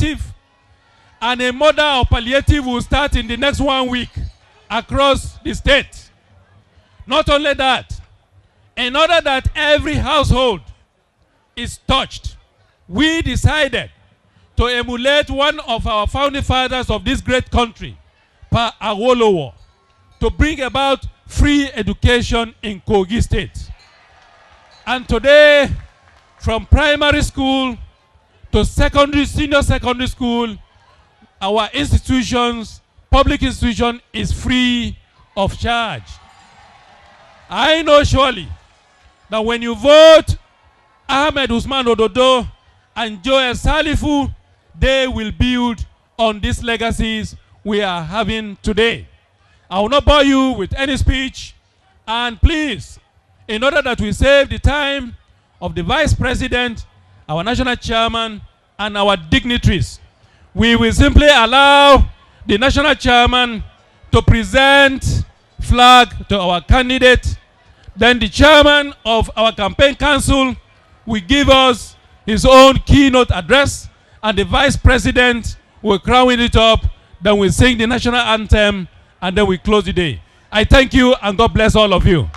palliative, and a mother of palliative will start in the next 1 week across the state. Not only that, in order that every household is touched, we decided to emulate one of our founding fathers of this great country, Pa Awolowo, to bring about free education in Kogi State. And today, from primary school to senior secondary school, our institutions, public institution, is free of charge. I know surely that when you vote Ahmed Usman Ododo and Joel Salifu, they will build on these legacies we are having today. I will not bore you with any speech, and please, in order that we save the time of the Vice President, our National Chairman, and our dignitaries, we will simply allow the National Chairman to present flag to our candidate. Then the Chairman of our Campaign Council will give us his own keynote address, and the Vice President will crown it up. Then we sing the national anthem, and then we close the day. I thank you, and God bless all of you.